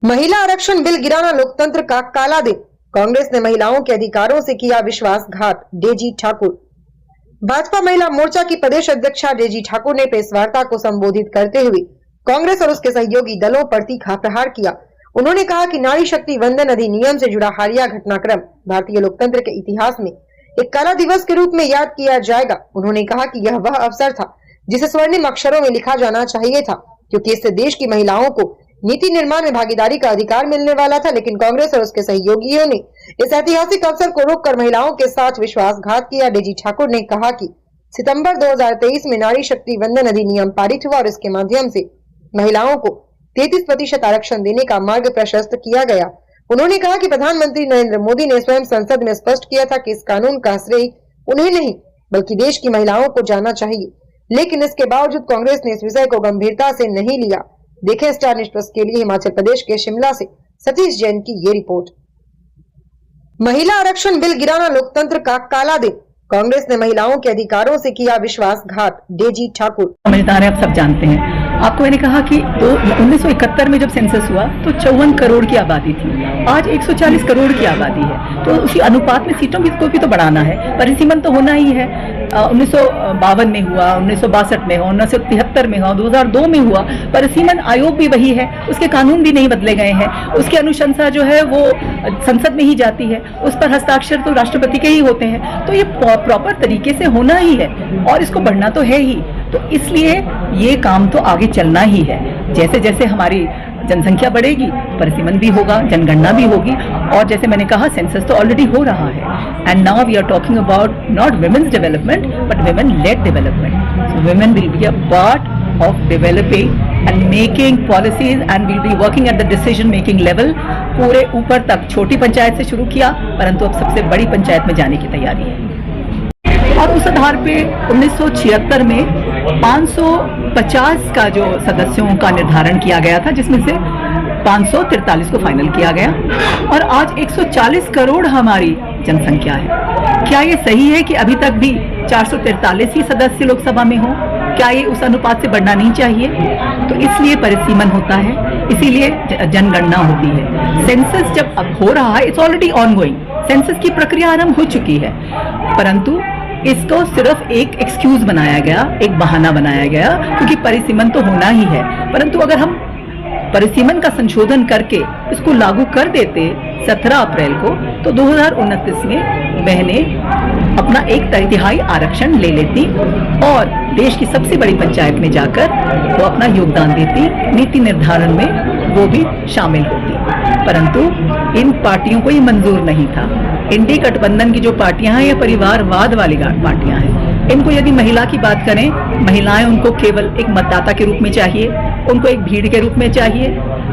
महिला आरक्षण बिल गिराना लोकतंत्र का काला दिन। कांग्रेस ने महिलाओं के अधिकारों से किया विश्वासघात। डेजी ठाकुर। भाजपा महिला मोर्चा की प्रदेश अध्यक्षा डेजी ठाकुर ने प्रेस वार्ता को संबोधित करते हुए कांग्रेस और उसके सहयोगी दलों पर तीखा प्रहार किया। उन्होंने कहा कि नारी शक्ति वंदन अधिनियम से जुड़ा हालिया घटनाक्रम भारतीय लोकतंत्र के इतिहास में एक काला दिवस के रूप में याद किया जाएगा। उन्होंने कहा कि यह वह अवसर था जिसे स्वर्णिम अक्षरों में लिखा जाना चाहिए था, क्योंकि इससे देश की महिलाओं को नीति निर्माण में भागीदारी का अधिकार मिलने वाला था। लेकिन कांग्रेस और उसके सहयोगियों ने इस ऐतिहासिक अवसर को रोककर महिलाओं के साथ विश्वासघात किया। डेजी ठाकुर ने कहा कि सितंबर 2023 में नारी शक्ति वंदन अधिनियम पारित हुआ और इसके माध्यम से महिलाओं को 33% आरक्षण देने का मार्ग प्रशस्त किया गया। उन्होंने कहा कि प्रधानमंत्री नरेंद्र मोदी ने स्वयं संसद में स्पष्ट किया था कि इस कानून का श्रेय उन्हें नहीं बल्कि देश की महिलाओं को जाना चाहिए, लेकिन इसके बावजूद कांग्रेस ने इस विषय को गंभीरता से नहीं लिया। देखें स्टार न्यूज़ प्लस के लिए हिमाचल प्रदेश के शिमला से सतीश जैन की ये रिपोर्ट। महिला आरक्षण बिल गिराना लोकतंत्र का काला दिन। कांग्रेस ने महिलाओं के अधिकारों से किया विश्वासघात। डेजी ठाकुर। समझदार है, आप सब जानते हैं। आपको मैंने कहा कि 1971 में जब सेंसस हुआ तो 54 करोड़ की आबादी थी, आज 140 करोड़ की आबादी है। तो उसी अनुपात में सीटों को भी तो बढ़ाना है, परिसीमन तो होना ही है। 1952 में हुआ, 1962 में हुआ, 1973 में हुआ, 2002 में हुआ। परिसीमन आयोग भी वही है, उसके कानून भी नहीं बदले गए हैं, उसकी अनुशंसा जो है वो संसद में ही जाती है, उस पर हस्ताक्षर तो राष्ट्रपति के ही होते हैं। तो ये प्रॉपर तरीके से होना ही है और इसको बढ़ना तो है ही। तो इसलिए ये काम तो आगे चलना ही है। जैसे जैसे हमारी जनसंख्या बढ़ेगी परिसीमन भी होगा, जनगणना भी होगी। और जैसे मैंने कहा सेंसस तो ऑलरेडी हो रहा है। And now we are talking about not women's development but women led development. So women will be a part of developing and making policies and will be working at the decision making level, पूरे ऊपर तक। छोटी पंचायत से शुरू किया परंतु अब सबसे बड़ी पंचायत में जाने की तैयारी है। और उस आधार पे 1976 में 550 का जो सदस्यों का निर्धारण किया गया था, जिसमें से 543 को फाइनल किया गया और आज 140 करोड़ हमारी जनसंख्या है। क्या ये सही है कि अभी तक भी 443 ही सदस्य लोकसभा में हो? क्या ये उस अनुपात से बढ़ना नहीं चाहिए? तो इसलिए परिसीमन होता है, इसीलिए जनगणना होती है। सेंसस जब अब हो रहा है, इट्स ऑलरेडी ऑनगोइंग, सेंसस की प्रक्रिया आरंभ हो चुकी है, परंतु इसको सिर्फ एक एक्सक्यूज बनाया गया, एक बहाना बनाया गया, क्योंकि परिसीमन तो होना ही है। परंतु अगर हम परिसीमन का संशोधन करके इसको लागू कर देते 17 अप्रैल को, तो 2029 में बहनें अपना 1/3 आरक्षण ले लेती और देश की सबसे बड़ी पंचायत में जाकर वो अपना योगदान देती, नीति निर्धारण में वो भी शामिल होती। परंतु इन पार्टियों को ये मंजूर नहीं था। इंडी गठबंधन की जो पार्टियां हैं ये परिवारवाद वाली पार्टियां हैं। इनको यदि महिला की बात करें, महिलाएं उनको केवल एक मतदाता के रूप में चाहिए, उनको एक भीड़ के रूप में चाहिए,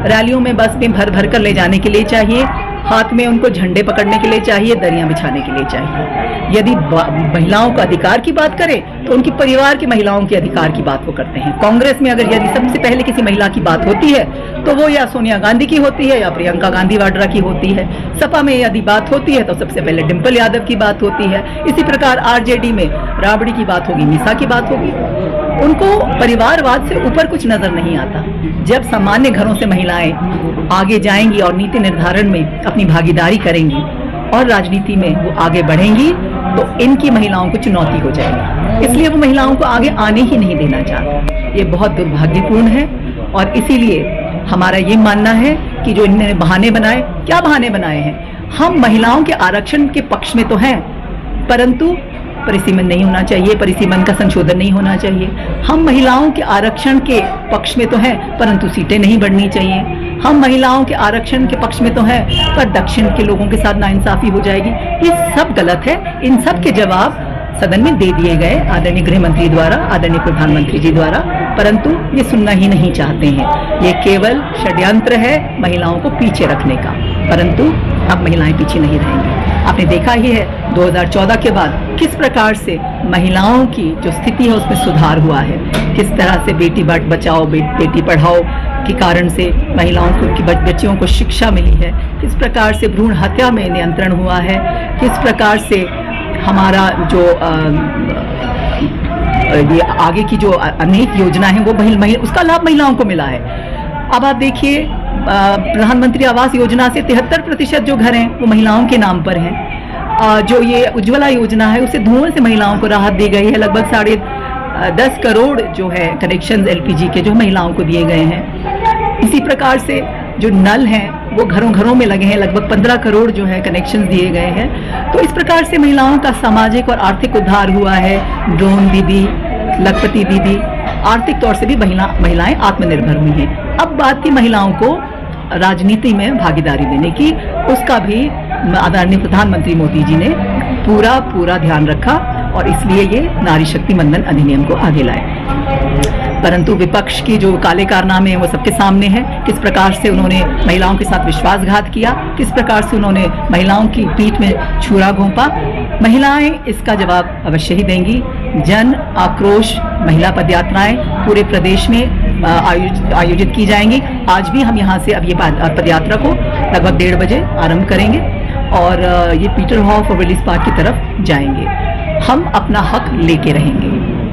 रैलियों में बस में भर भर कर ले जाने के लिए चाहिए, हाथ में उनको झंडे पकड़ने के लिए चाहिए, दरियां बिछाने के लिए चाहिए। यदि महिलाओं का अधिकार की बात करें तो उनकी परिवार की महिलाओं के अधिकार की बात वो करते हैं। कांग्रेस में अगर यदि सबसे पहले किसी महिला की बात होती है तो वो या सोनिया गांधी की होती है या प्रियंका गांधी वाड्रा की होती है। सपा में यदि बात होती है तो सबसे पहले डिंपल यादव की बात होती है। इसी प्रकार आरजेडी में राबड़ी की बात होगी, मीसा की बात होगी। उनको परिवारवाद से ऊपर कुछ नजर नहीं आता। जब सामान्य घरों से महिलाएं आगे जाएंगी और नीति निर्धारण में अपनी भागीदारी करेंगी और राजनीति में वो आगे बढ़ेंगी तो इनकी महिलाओं को चुनौती हो जाएगी। इसलिए वो महिलाओं को आगे आने ही नहीं देना चाहते। ये बहुत दुर्भाग्यपूर्ण है और इसीलिए हमारा ये मानना है कि जो इन्होंने बहाने बनाए, क्या बहाने बनाए हैं? हम महिलाओं के आरक्षण के पक्ष में तो हैं, परंतु परिसीमन नहीं होना चाहिए, परिसीमन का संशोधन नहीं होना चाहिए। हम महिलाओं के आरक्षण के पक्ष में तो हैं, परंतु सीटें नहीं बढ़नी चाहिए। हम महिलाओं के आरक्षण के पक्ष में तो हैं, पर दक्षिण के लोगों के साथ नाइंसाफी हो जाएगी। ये सब गलत है। इन सब के जवाब सदन में दे दिए गए आदरणीय गृह मंत्री द्वारा, आदरणीय प्रधानमंत्री जी द्वारा, परंतु ये सुनना ही नहीं चाहते हैं। ये केवल षड्यंत्र है महिलाओं को पीछे रखने का, परंतु अब महिलाएं पीछे नहीं रहेंगी। आपने देखा ही है 2014 के बाद किस प्रकार से महिलाओं की जो स्थिति है उसमें सुधार हुआ है, किस तरह से बेटी बचाओ बेटी पढ़ाओ के कारण से महिलाओं को की बच्चियों को शिक्षा मिली है, किस प्रकार से भ्रूण हत्या में नियंत्रण हुआ है, किस प्रकार से हमारा जो ये आगे की जो अनेक योजना है वो उसका लाभ महिलाओं को मिला है। अब आप देखिए प्रधानमंत्री आवास योजना से 73% जो घर हैं वो महिलाओं के नाम पर हैं। जो ये उज्ज्वला योजना है उससे धुएं से महिलाओं को राहत दी गई है। लगभग 10.5 करोड़ जो है कनेक्शन एलपीजी के जो महिलाओं को दिए गए हैं। इसी प्रकार से जो नल हैं वो घरों घरों में लगे हैं, लगभग 15 करोड़ जो है कनेक्शन दिए गए हैं। तो इस प्रकार से महिलाओं का सामाजिक और आर्थिक उद्धार हुआ है। ड्रोन दीदी, लखपति दीदी, आर्थिक तौर से भी महिलाएं आत्मनिर्भर हुई हैं। अब बात थी महिलाओं को राजनीति में भागीदारी देने की, उसका भी आदरणीय प्रधानमंत्री मोदी जी ने पूरा ध्यान रखा और इसलिए ये नारी शक्ति मंदन अधिनियम को आगे लाए। परंतु विपक्ष की जो काले कारनामे हैं वो सबके सामने हैं। किस प्रकार से उन्होंने महिलाओं के साथ विश्वासघात किया, किस प्रकार से उन्होंने महिलाओं की पीठ में छुरा घोंपा। महिलाएं इसका जवाब अवश्य ही देंगी। जन आक्रोश महिला पदयात्राएं पूरे प्रदेश में आयोजित की जाएंगी। आज भी हम यहाँ से अब ये पदयात्रा को लगभग 1:30 बजे आरंभ करेंगे और ये पीटरहॉफ और विलिस पार्क की तरफ जाएंगे। हम अपना हक लेके रहेंगे,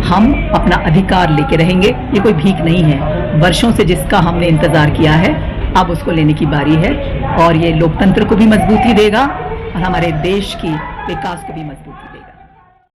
हम अपना अधिकार लेके रहेंगे। ये कोई भीख नहीं है, वर्षों से जिसका हमने इंतजार किया है अब उसको लेने की बारी है और ये लोकतंत्र को भी मजबूती देगा और हमारे देश की विकास को भी मजबूती